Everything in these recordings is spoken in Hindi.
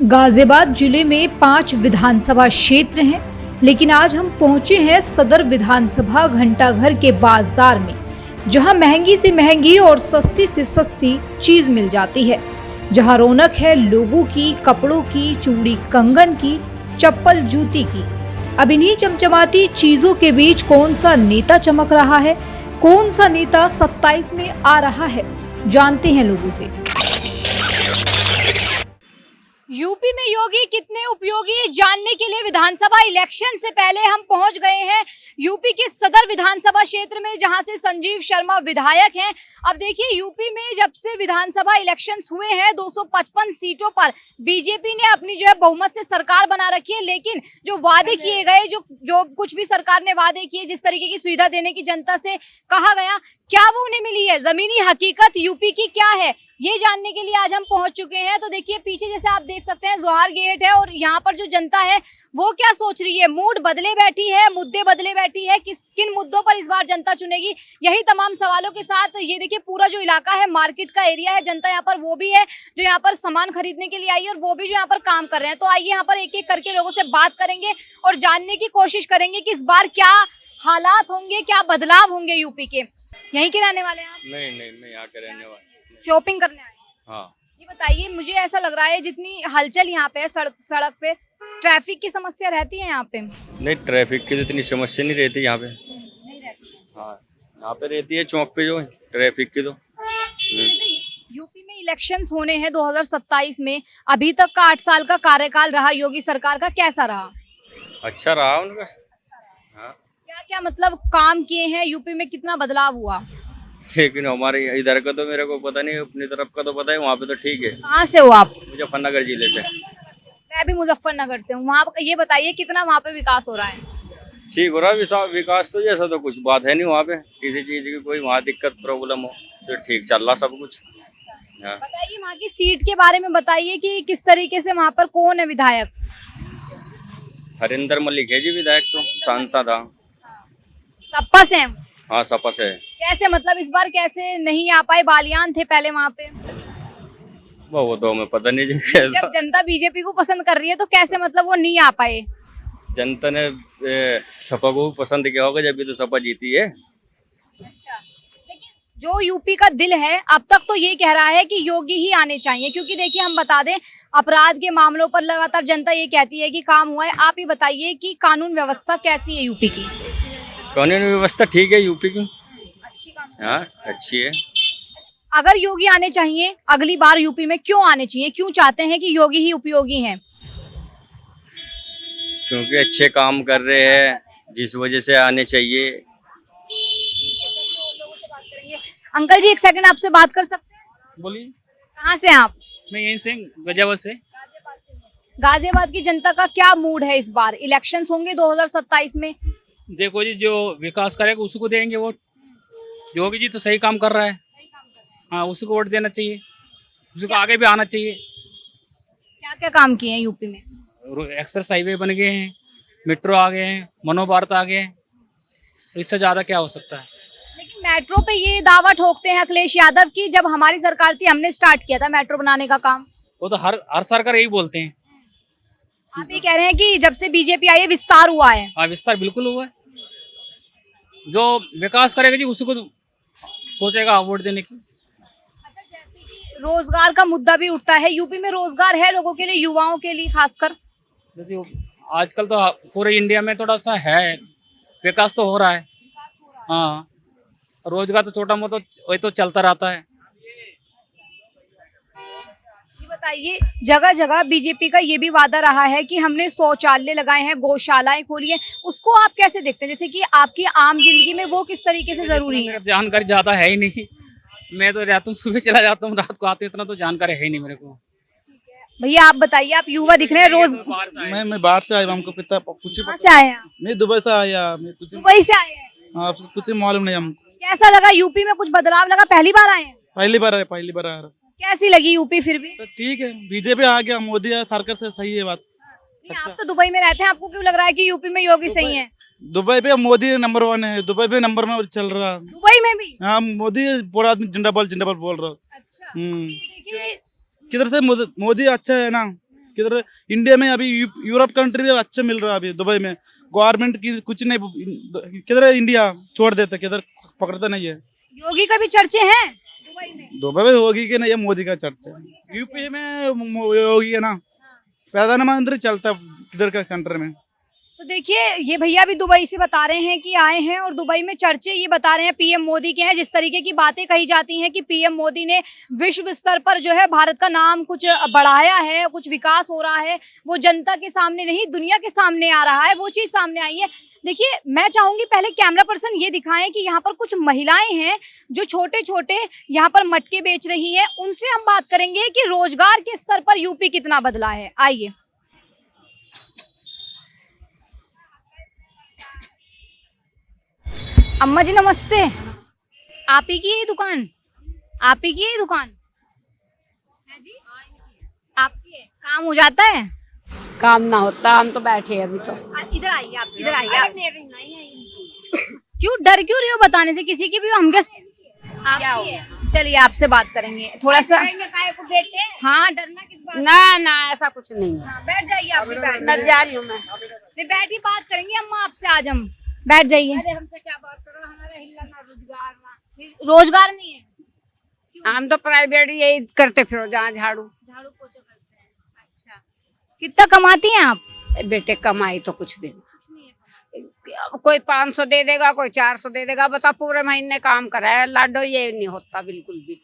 गाजियाबाद जिले में 5 विधानसभा क्षेत्र हैं, लेकिन आज हम पहुंचे हैं सदर विधानसभा घंटाघर के बाजार में, जहां महंगी से महंगी और सस्ती से सस्ती चीज मिल जाती है, जहां रौनक है लोगों की, कपड़ों की, चूड़ी कंगन की, चप्पल जूती की। अब इन्हीं चमचमाती चीजों के बीच कौन सा नेता चमक रहा है, कौन सा नेता 27 में आ रहा है, जानते हैं लोगों से। यूपी में योगी कितने उपयोगी जानने के लिए विधानसभा इलेक्शन से पहले हम पहुंच गए हैं यूपी के सदर विधानसभा क्षेत्र में, जहां से संजीव शर्मा विधायक हैं। अब देखिए, यूपी में जब से विधानसभा इलेक्शंस हुए हैं 255 सीटों पर बीजेपी ने अपनी जो है बहुमत से सरकार बना रखी है, लेकिन जो वादे किए गए, जो कुछ भी सरकार ने वादे किए, जिस तरीके की सुविधा देने की जनता से कहा गया, क्या वो उन्हें मिली है? जमीनी हकीकत यूपी की क्या है, ये जानने के लिए आज हम पहुंच चुके हैं। तो देखिए, पीछे जैसे आप देख सकते हैं जोहार गेट है, और यहाँ पर जो जनता है वो क्या सोच रही है, मूड बदले बैठी है, मुद्दे बदले बैठी है, किन मुद्दों पर इस बार जनता चुनेगी, यही तमाम सवालों के साथ ये देखिए पूरा जो इलाका है, मार्केट का एरिया है, जनता यहाँ पर वो भी है जो यहाँ पर सामान खरीदने के लिए आई है, और वो भी जो यहाँ पर काम कर रहे हैं। तो आइए यहाँ पर एक एक करके लोगों से बात करेंगे और जानने की कोशिश करेंगे कि इस बार क्या हालात होंगे, क्या बदलाव होंगे यूपी के। यहीं के रहने वाले हैं आप? नहीं, यहाँ के रहने वाले। शॉपिंग करने आए? हाँ। ये बताइए, मुझे ऐसा लग रहा है जितनी हलचल यहाँ पे है, सड़क पे ट्रैफिक की समस्या रहती है यहाँ पे? नहीं, ट्रैफिक की तो इतनी समस्या नहीं रहती यहाँ पे। नहीं रहती। हाँ, यहाँ पे रहती है चौक पे जो ट्रैफिक की तो। यूपी में इलेक्शंस होने हैं 2027 में, अभी तक का 8 साल का कार्यकाल रहा योगी सरकार का, कैसा रहा? अच्छा रहा उनका। हाँ। क्या क्या मतलब काम किए हैं यूपी में, कितना बदलाव हुआ? लेकिन हमारे इधर का तो मेरे को पता नहीं, अपनी तरफ का तो पता है, वहाँ पे तो ठीक है। कहाँ से हो आप? मुजफ्फरनगर जिले से। मैं भी मुजफ्फरनगर से हूँ। वहाँ ये बताइए, कितना वहाँ पे विकास हो रहा है? ठीक हो रहा विकास तो, जैसा तो कुछ बात है नहीं वहाँ पे, किसी चीज की कोई वहाँ दिक्कत प्रॉब्लम हो तो ठीक चल रहा सब कुछ। हाँ। बताइए, वहाँ की सीट के बारे में बताइए कि किस तरीके से, वहाँ पर कौन है विधायक? हरिंदर मलिक है जी विधायक, तो सांसद। हाँ, सपा से हैं? हाँ सपा से है। कैसे मतलब इस बार कैसे नहीं आ पाए? बालियान थे पहले वहाँ पे। वो तो हमें पता नहीं जी। जब जनता बीजेपी को पसंद कर रही है तो कैसे मतलब वो नहीं आ पाए? जनता ने सपा को पसंद किया होगा, जब भी तो सपा जीती है। अच्छा, लेकिन जो यूपी का दिल है अब तक तो ये कह रहा है कि योगी ही आने चाहिए, क्योंकि देखिए हम बता दें, अपराध के मामलों पर लगातार जनता ये कहती है कि काम हुआ है। आप ही बताइए कि कानून व्यवस्था कैसी है यूपी की? कानून व्यवस्था ठीक है यूपी की। अच्छी कानून। हाँ, अच्छी है। अगर योगी आने चाहिए अगली बार यूपी में, क्यों आने चाहिए, क्यों चाहते हैं कि योगी ही उपयोगी हैं? क्योंकि अच्छे काम कर रहे हैं, जिस वजह से आने चाहिए। अंकल जी, एक सेकंड आपसे बात कर सकते हैं? बोलिए। कहाँ से हैं आप? मैं यहीं से, गाजियाबाद से। गाजियाबाद की जनता का क्या मूड है? इस बार इलेक्शंस होंगे 2027 में। देखो जी, जो विकास करेगा उसी को देंगे वोट। योगी जी तो सही काम कर रहा है। हाँ, उसी को वोट देना चाहिए, उसी को आगे भी आना चाहिए। क्या क्या काम किए हैं यूपी में? एक्सप्रेस हाईवे बन गए हैं, मेट्रो आ गए हैं, मनोभारत आ गए हैं, तो इससे ज्यादा क्या हो सकता है? लेकिन मेट्रो पे ये दावा ठोकते हैं अखिलेश यादव की जब हमारी सरकार थी हमने स्टार्ट किया था मेट्रो बनाने का काम। वो तो हर सरकार यही बोलते हैं। आप ये कह रहे हैं कि जब से बीजेपी आई है विस्तार हुआ है? हाँ, विस्तार बिल्कुल हुआ है। जो विकास करेगा जी उसी को सोचेगा वोट देने की। अच्छा, जैसे कि रोजगार का मुद्दा भी उठता है, यूपी में रोजगार है लोगों के लिए, युवाओं के लिए खासकर? आजकल तो पूरे इंडिया में थोड़ा सा है, विकास तो हो रहा है। हाँ, रोजगार तो छोटा मोटा वही तो चलता रहता है। ये बताइए, जगह जगह बीजेपी का ये भी वादा रहा है कि हमने शौचालय लगाए हैं, गौशालाएं खोली हैं, उसको आप कैसे देखते हैं? जैसे कि आपकी आम जिंदगी में वो किस तरीके से जरूरी है? जानकारी ज्यादा है ही नहीं। मैं तो रहता हूँ, सुबह चला जाता हूँ, रात को आते, इतना तो जानकारी है ही नहीं मेरे को। भैया आप बताइए, आप युवा दिख रहे हैं रोज। मैं बाहर से आया हूँ, हमको पता कुछ कहाँ से आए हैं? मैं दुबई से आया, मैं कुछ दुबई से आए हैं? हाँ, कुछ मालूम नहीं हमको। कैसा लगा यूपी में, कुछ बदलाव लगा? पहली बार आए हैं? पहली बार आ रहा। कैसी लगी यूपी फिर भी? तो ठीक है, बीजेपी आ गया, मोदी सरकार से सही है बात। आप तो दुबई में रहते हैं, आपको क्यों लग रहा है कि यूपी में योगी सही है? दुबई पे मोदी नंबर 1 है, दुबई पे नंबर में चल रहा। दुबई में भी? हाँ, मोदी पूरा आदमी जिंदाबाद बोल रहा। अच्छा। हम्म, देखिए, किधर से मोदी अच्छा है ना, किधर इंडिया में अभी यूरोप कंट्री में अच्छा मिल रहा है अभी दुबई में गवर्नमेंट की कुछ नहीं किधर इंडिया छोड़ देता किधर पकड़ता नहीं है। योगी का भी चर्चे हैं दुबई में। दुबई में होगी कि नहीं ये मोदी का चर्चा है। यूपी में होगी है ना प्रधानमंत्री चलता किधर का सेंटर में। तो देखिए ये भैया भी दुबई से बता रहे हैं कि आए हैं और दुबई में चर्चे ये बता रहे हैं पीएम मोदी के हैं। जिस तरीके की बातें कही जाती हैं कि पीएम मोदी ने विश्व स्तर पर जो है भारत का नाम कुछ बढ़ाया है, कुछ विकास हो रहा है, वो जनता के सामने नहीं दुनिया के सामने आ रहा है, वो चीज सामने आई है। देखिए मैं चाहूंगी पहले कैमरा पर्सन ये दिखाएं कि यहाँ पर कुछ महिलाएं हैं जो छोटे छोटे यहाँ पर मटके बेच रही हैं, उनसे हम बात करेंगे कि रोजगार के स्तर पर यूपी कितना बदला है। आइए अम्मा जी नमस्ते। आप ही की है ये दुकान? आप ही की है ये दुकान? है जी? आपकी है? काम हो जाता है? काम ना होता हम तो बैठे हैं अभी तो। इधर आइए आप, इधर आइए आप। क्यों डर क्यों रही हो बताने से किसी की भी? हम आपकी है। चलिए आपसे बात करेंगे थोड़ा सा। हाँ डरना किस बात? ना ऐसा कुछ नहीं है। हाँ, बैठ जाइए आप भी बैठ मैं जा रही हूँ मैं। बैठी बात करेंगे अम्मा आपसे आज हम। बैठ जाइए। हमसे क्या बात करो, हमारा हिला ना रोजगार ना। रोजगार नहीं है? हम तो प्राइवेट यही करते फिरो जहाँ झाड़ू पोछा करते हैं। अच्छा कितना कमाती हैं आप? बेटे कमाई तो कुछ भी नहीं। कोई 500 दे देगा, कोई 400 दे देगा। बता पूरे महीने काम करा है लाडो, ये नहीं होता बिल्कुल भी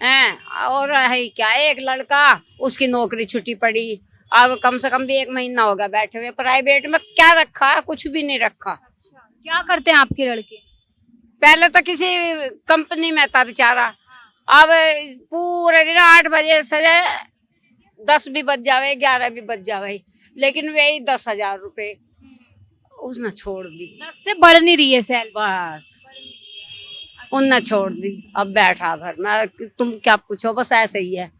है। और है क्या, एक लड़का उसकी नौकरी छुट्टी पड़ी, अब कम से कम भी 1 महीना होगा बैठे हुए। प्राइवेट में क्या रखा है? कुछ भी नहीं रखा। अच्छा क्या करते हैं आपके लड़के? पहले तो किसी कंपनी में था बेचारा, अब पूरे दिन 8 बजे से 10 भी बज जावे, 11 भी बज जावे, लेकिन वही 10,000 रुपए उसने छोड़ दी। 10 से बढ़ नहीं रही है सैलरी बस उनने छोड़ दी। अब बैठा घर में, तुम क्या पूछो, बस ऐसे ही है।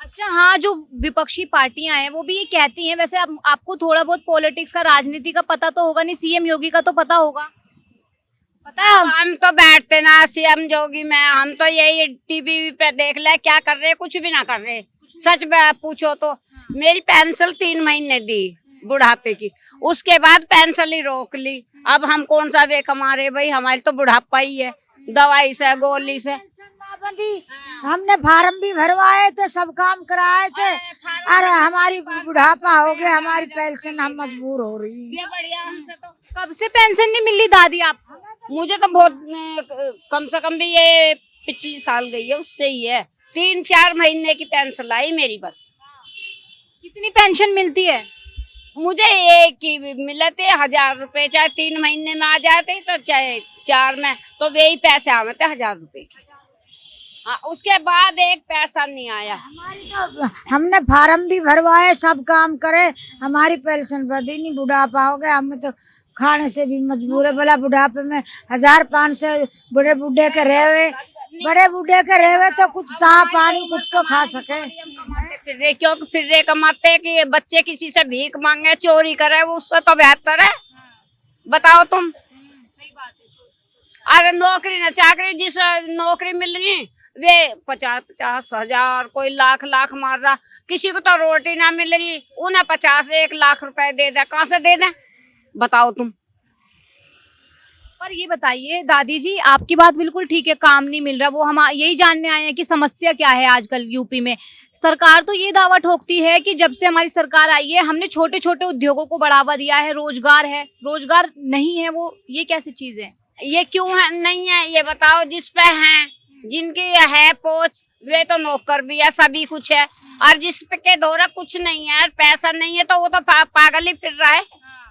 अच्छा हाँ, जो विपक्षी पार्टियां हैं वो भी ये कहती हैं, वैसे अब आपको थोड़ा बहुत पॉलिटिक्स का, राजनीति का पता तो होगा नहीं, सीएम योगी का तो पता होगा। पता है हम तो बैठते ना सीएम योगी में, हम तो यही टीवी पे देख ले क्या कर रहे, कुछ भी ना कर रहे। सच पूछो तो मेरी पेंशन 3 महीने दी बुढ़ापे की, उसके बाद पेंशन ही रोक ली। अब हम कौन सा वे कमा रहे भाई, हमारी तो बुढ़ापा ही है, दवाई से गोली से। हमने फार्म भी भरवाए थे, सब काम कराए थे, अरे हमारी बुढ़ापा हो गया, हमारी पेंशन हम मजबूर हो रही है। बढ़िया हमसे तो कब से पेंशन नहीं मिली दादी आप? मुझे तो बहुत कम से कम भी ये 25 साल गई है, उससे ही है। 3-4 महीने की पेंशन आई मेरी बस। कितनी पेंशन मिलती है? मुझे एक ही मिले थे 1,000 रुपए, चाहे 3 महीने में आ जाते तो चाहे 4 में, तो वही पैसे आवे थे 1,000 रुपए के। हाँ, उसके बाद एक पैसा नहीं आया। हमारी तो हमने फार्म भी भरवाए, सब काम करे, हमारी पेंशन बढ़ी नहीं, बुढ़ापा हो गया, हमें तो खाने से भी मजबूर है। बोला बुढ़ापे में 1,500 बड़े बूढ़े के रहे तो कुछ चाह पानी कुछ तो खा सके। फिर रे कमाते कि बच्चे किसी से भीख मांगे, चोरी करे, वो उससे तो बेहतर है। बताओ तुम। अरे नौकरी न चाकरी, जिस नौकरी मिल रही वे 50-50 हजार, कोई लाख मार रहा। किसी को तो रोटी ना मिल रही, उन्हें 50-1 लाख रुपए दे दे, कहाँ से दे दे बताओ तुम। पर ये बताइए दादी जी, आपकी बात बिल्कुल ठीक है, काम नहीं मिल रहा, वो हम यही जानने आए हैं कि समस्या क्या है आजकल यूपी में। सरकार तो ये दावा ठोकती है कि जब से हमारी सरकार आई है हमने छोटे छोटे उद्योगों को बढ़ावा दिया है, रोजगार है। रोजगार नहीं है, वो ये कैसी चीज है? ये क्यों है नहीं है ये बताओ। जिस पे है, जिनकी है पोच, वे तो नौकर भी है, सभी कुछ है। और जिस पे के दौरा कुछ नहीं है, पैसा नहीं है, तो वो तो पागल ही फिर रहा है।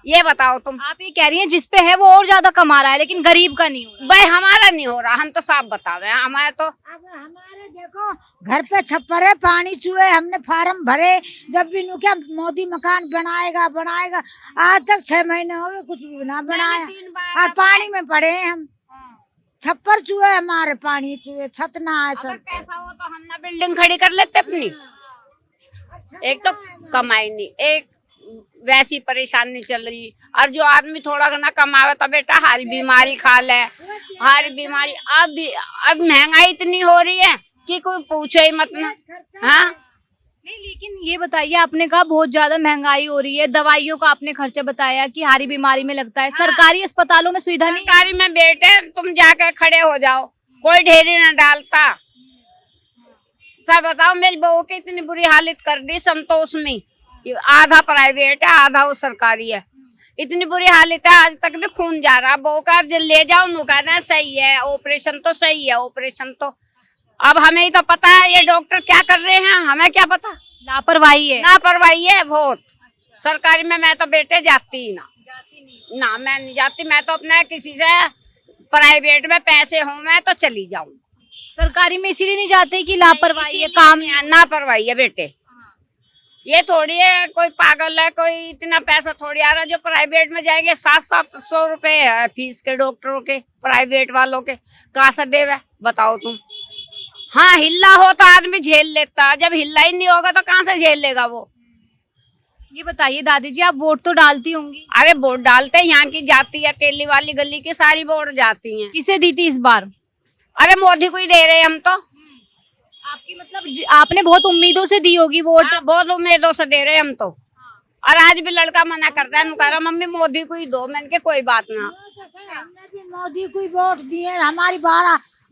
ये बताओ तुम। आप ये कह रही हैं जिस पे है वो और ज्यादा कमा रहा है, लेकिन गरीब का नहीं हो रहा। भाई हमारा नहीं हो रहा, हम तो साफ बता रहे हैं। हमारे तो अब हमारे देखो घर पे छप्पर है, पानी चूहे, हमने फार्म भरे, जब भी नु क्या मोदी मकान बनाएगा, आज तक 6 महीने हो गए, कुछ भी ना बनाया, और पानी में पड़े हैं हम। छप्पर चूहे हमारे, पानी चूहे, छत ना है। अगर पैसा हो तो हम ना बिल्डिंग खड़ी कर लेते अपनी। एक तो कमाई नहीं, एक वैसी परेशानी चल रही, और जो आदमी थोड़ा ना कमावे तो बेटा हर बीमारी खा ले, हर बीमारी। अब महंगाई इतनी हो रही है कि कोई पूछे ही मत ना। हाँ नहीं, लेकिन ये बताइए, आपने कहा बहुत ज्यादा महंगाई हो रही है, दवाइयों का आपने खर्चा बताया कि हारी बीमारी में लगता है, सरकारी अस्पतालों में सुविधा नहीं है। सरकारी में बेटे तुम जाकर खड़े हो जाओ, कोई ढेरी न डालता। सब बताओ, मेरी बहू की इतनी बुरी हालत कर दी संतोष में कि आधा प्राइवेट है आधा वो सरकारी है। इतनी बुरी हालत है, आज तक भी खून जा रहा। बहू का ले जाओ, नु कहना सही है, ऑपरेशन तो सही है, ऑपरेशन तो। अब हमें ही तो पता है ये डॉक्टर क्या कर रहे हैं, हमें क्या पता। लापरवाही है। लापरवाही है बहुत। सरकारी में मैं तो बेटे जाती ही ना, मैं नहीं जाती। मैं तो अपना किसी से प्राइवेट में पैसे हों मैं तो चली जाऊं। सरकारी में इसीलिए नहीं जाते कि लापरवाही है, काम लापरवाही है बेटे। ये थोड़ी है कोई पागल है, कोई इतना पैसा थोड़ी आ रहा। जो प्राइवेट में जाएंगे 700 रुपए है फीस के डॉक्टरों के, प्राइवेट वालों के। कहाँ से देवे बताओ तुम। हाँ, हिल्ला हो तो आदमी झेल लेता, जब हिल्ला ही नहीं होगा तो कहाँ से झेल लेगा वो। ये बताइए दादी जी, आप वोट तो डालती होंगी। अरे वोट डालते हैं, यहाँ की जाती है टेली वाली गली की सारी वोट जाती हैं। किसे दी थी इस बार? अरे मोदी को ही दे रहे हैं हम तो। आपकी मतलब आपने बहुत उम्मीदों से दी होगी वोट। हाँ, बहुत उम्मीदों से दे रहे हैं हम तो। और आज भी लड़का मना करता है, कह रहा मम्मी मोदी को ही दो। मैंने कहा कोई बात ना। हमने भी मोदी को ही वोट दिए। हमारी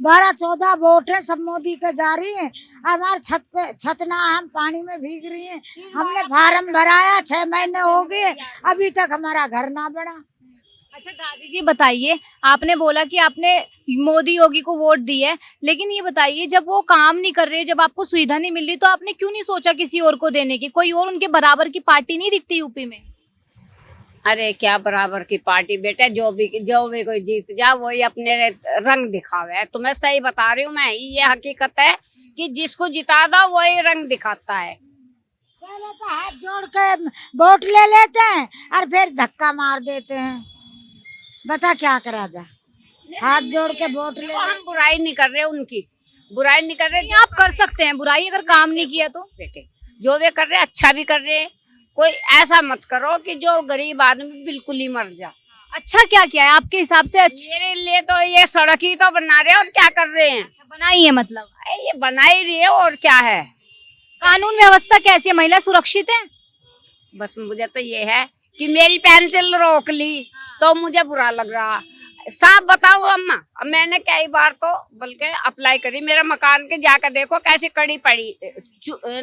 12-14 वोट है, सब मोदी के जा रही है। हमारे छत पे छत ना, हम पानी में भीग रही हैं। हमने फार्म भराया, 6 महीने हो गए, अभी तक हमारा घर ना बना। अच्छा दादी जी बताइए, आपने बोला कि आपने मोदी योगी को वोट दी है, लेकिन ये बताइए जब वो काम नहीं कर रहे, जब आपको सुविधा नहीं मिल रही, तो आपने क्यों नहीं सोचा किसी और को देने की? कोई और उनके बराबर की पार्टी नहीं दिखती यूपी में? अरे क्या बराबर की पार्टी बेटे, जो भी कोई जीत जा वही अपने रंग दिखावे। तुम्हें सही बता रही हूँ मैं, ये हकीकत है कि जिसको जिता दो वही रंग दिखाता है। पहले तो हाथ जोड़ के वोट ले लेते हैं और फिर धक्का मार देते हैं। बता क्या करा जा, हाथ जोड़ के वोट ले। हम बुराई नहीं कर रहे, उनकी बुराई नहीं कर रहे। नहीं, आप कर सकते हैं बुराई, अगर काम नहीं किया तो। बेटे जो वे कर रहे अच्छा भी कर रहे हैं। कोई ऐसा मत करो कि जो गरीब आदमी बिल्कुल ही मर जा। अच्छा क्या किया है आपके हिसाब से? मेरे लिए तो ये सड़क ही तो बना रहे हैं, और क्या कर रहे हैं। बनाई है मतलब? ये बना ही रही है, और क्या है। कानून व्यवस्था कैसी है? महिला सुरक्षित है? बस मुझे तो ये है कि मेरी पेंसिल रोक ली तो मुझे बुरा लग रहा। साफ बताओ अम्मा, अब मैंने कई बार तो बल्कि अप्लाई करी, मेरा मकान के जाकर देखो कैसी कड़ी पड़ी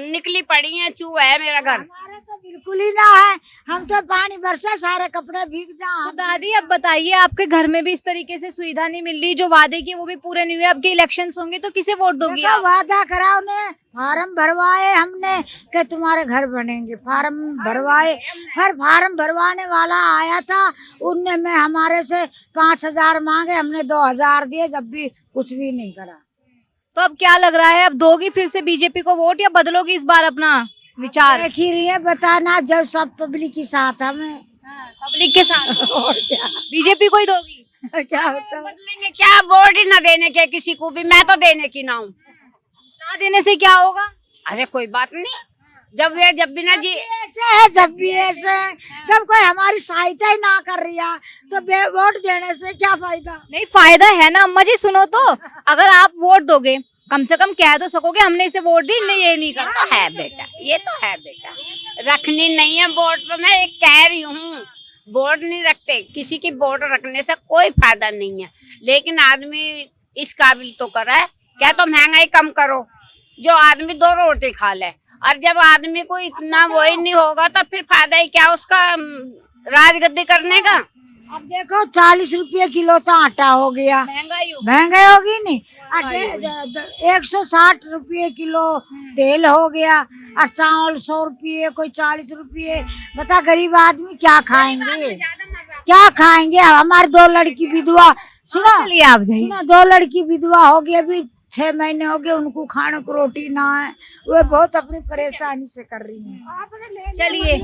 निकली पड़ी है, चूहा है मेरा घर। हमारे तो बिल्कुल ही ना है, हम तो पानी बरसा सारे कपड़े भीग तो जाए। दादी अब बताइए, आपके घर में भी इस तरीके से सुविधा नहीं मिल रही, जो वादे किए वो भी पूरे नहीं हुए, आपके इलेक्शन होंगे तो किसे वोट दोगी देखो, आप? वादा करा उन्हें, फार्म भरवाए हमने कि तुम्हारे घर बनेंगे, फार्म भरवाए। फिर फार्म भरवाने वाला आया था, उनने में हमारे से 5,000 मांगे, हमने 2,000 दिए, जब भी कुछ भी नहीं करा। तो अब क्या लग रहा है, अब दोगी फिर से बीजेपी को वोट या बदलोगी इस बार अपना विचार? देख ही रही है, बताना जब सब पब्लिक के साथ हमें पब्लिक के साथ और क्या बीजेपी को ही दोगी? क्या होता है। बदलेंगे क्या, वोट ही न देने के किसी को भी। मैं तो देने की ना हूँ। ना देने से क्या होगा? अरे कोई बात नहीं, जब भी ना जी ऐसे है, जब भी ऐसे है, जब कोई हमारी सहायता ही ना कर रही है तो वोट देने से क्या फायदा। नहीं, फायदा है ना अम्मा जी। सुनो तो, अगर आप वोट दोगे कम से कम कह तो सकोगे हमने इसे वोट दी, नहीं ये नहीं ये करा। तो है बेटा, ये तो है बेटा। रखनी नहीं है वोट, तो मैं एक कह रही हूँ, वोट नहीं रखते, किसी की वोट रखने से कोई फायदा नहीं है। लेकिन आदमी इस काबिल तो करा है, क्या तो महंगाई कम करो, जो आदमी 2 रोटी खा ले। और जब आदमी को इतना वही नहीं होगा तो फिर फायदा ही क्या उसका राजगद्दी करने का। अब देखो 40 रुपये किलो तो आटा हो गया, महंगाई होगी नहीं। 160 रुपये किलो तेल हो गया, और चावल 100 रुपये, कोई 40 रुपये। बता गरीब आदमी क्या खाएंगे, क्या खाएंगे। हमारे 2 लड़की विधवा, सुनो चलिए आप जाइए। सुनो, 2 लड़की विधवा हो गई, अभी 6 महीने हो गए, उनको खाने को रोटी ना है। वे बहुत अपनी परेशानी से कर रही हैं। चलिए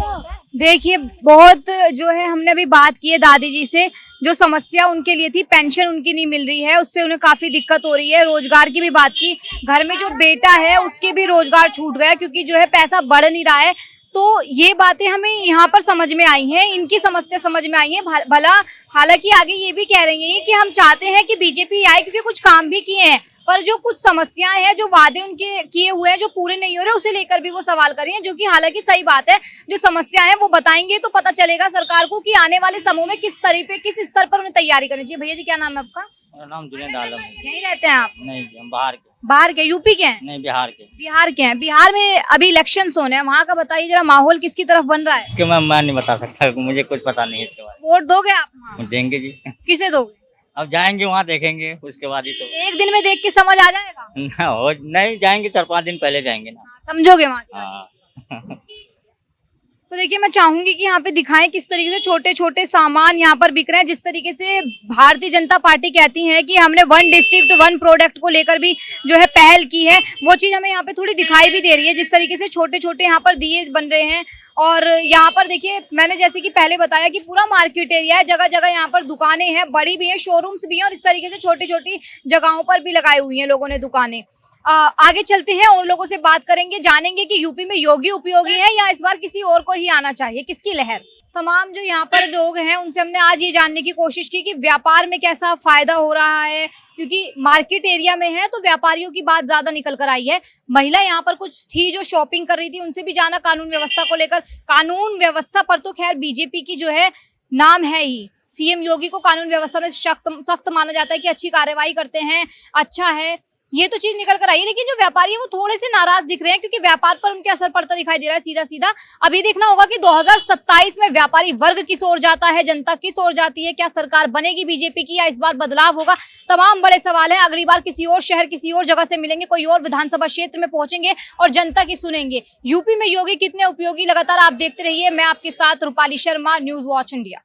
देखिए, बहुत जो है हमने अभी बात की है दादी जी से, जो समस्या उनके लिए थी, पेंशन उनकी नहीं मिल रही है, उससे उन्हें काफी दिक्कत हो रही है। रोजगार की भी बात की, घर में जो बेटा है उसके भी रोजगार छूट गया क्योंकि जो है पैसा बढ़ नहीं रहा है। तो ये बातें हमें यहाँ पर समझ में आई हैं, इनकी समस्या समझ में आई है। भला हालांकि आगे ये भी कह रही हैं कि हम चाहते हैं कि बीजेपी आए क्योंकि कुछ काम भी किए हैं, पर जो कुछ समस्याएं हैं, जो वादे उनके किए हुए हैं जो पूरे नहीं हो रहे, उसे लेकर भी वो सवाल कर रही हैं, जो कि हालांकि सही बात है। जो समस्या है वो बताएंगे तो पता चलेगा सरकार को कि आने वाले समय में किस तरीके किस स्तर पर उन्हें तैयारी करनी चाहिए। भैया जी क्या नाम है आपका? मेरा नाम जुनेद आलम है। यहीं रहते हैं आप? नहीं जी, हम बाहर के। बाहर के? यूपी के हैं? नहीं, बिहार के। बिहार के हैं। बिहार में अभी इलेक्शन होने हैं, वहाँ का बताइए जरा, माहौल किसकी तरफ बन रहा है? इसके मैं नहीं बता सकता, मुझे कुछ पता नहीं है इसके बारे वोट दोगे आप वहाँ? में। देंगे जी। किसे दोगे? अब जाएंगे वहाँ देखेंगे, उसके बाद ही तो। एक दिन में देख के समझ आ जाएगा? ना हो, नहीं जाएंगे, 4-5 दिन पहले जाएंगे ना। समझोगे वहाँ की? हाँ। तो देखिए मैं चाहूंगी कि यहाँ पे दिखाएं किस तरीके से छोटे छोटे सामान यहाँ पर बिक रहे हैं। जिस तरीके से भारतीय जनता पार्टी कहती है कि हमने 1 डिस्ट्रिक्ट 1 प्रोडक्ट को लेकर भी जो है पहल की है, वो चीज हमें यहाँ पे थोड़ी दिखाई भी दे रही है। जिस तरीके से छोटे छोटे यहाँ पर दिए बन रहे हैं, और यहाँ पर देखिए मैंने जैसे कि पहले बताया कि पूरा मार्केट एरिया है, जगह जगह यहाँ पर दुकानें हैं, बड़ी भी हैं, शोरूम्स भी हैं, और इस तरीके से छोटी छोटी जगहों पर भी लगाई हुई हैं लोगों ने दुकानें। आगे चलते हैं और लोगों से बात करेंगे, जानेंगे कि यूपी में योगी उपयोगी है या इस बार किसी और को ही आना चाहिए, किसकी लहर। तमाम जो यहाँ पर लोग हैं उनसे हमने आज ये जानने की कोशिश की कि व्यापार में कैसा फायदा हो रहा है, क्योंकि मार्केट एरिया में है तो व्यापारियों की बात ज्यादा निकल कर आई है। महिला यहाँ पर कुछ थी जो शॉपिंग कर रही थी, उनसे भी जाना कानून व्यवस्था को लेकर। कानून व्यवस्था पर तो खैर बीजेपी की जो है नाम है ही, सीएम योगी को कानून व्यवस्था में सख्त माना जाता है कि अच्छी कार्रवाई करते हैं, अच्छा है, ये तो चीज निकल कर आई है। लेकिन जो व्यापारी है वो थोड़े से नाराज दिख रहे हैं, क्योंकि व्यापार पर उनके असर पड़ता दिखाई दे रहा है सीधा सीधा। अभी देखना होगा कि 2027 में व्यापारी वर्ग किस ओर जाता है, जनता किस ओर जाती है, क्या सरकार बनेगी बीजेपी की या इस बार बदलाव होगा, तमाम बड़े सवाल है। अगली बार किसी और शहर किसी और जगह से मिलेंगे, कोई और विधानसभा क्षेत्र में पहुंचेंगे और जनता की सुनेंगे। यूपी में योगी कितने उपयोगी, लगातार आप देखते रहिए। मैं आपके साथ Rupali Sharma, news watch India.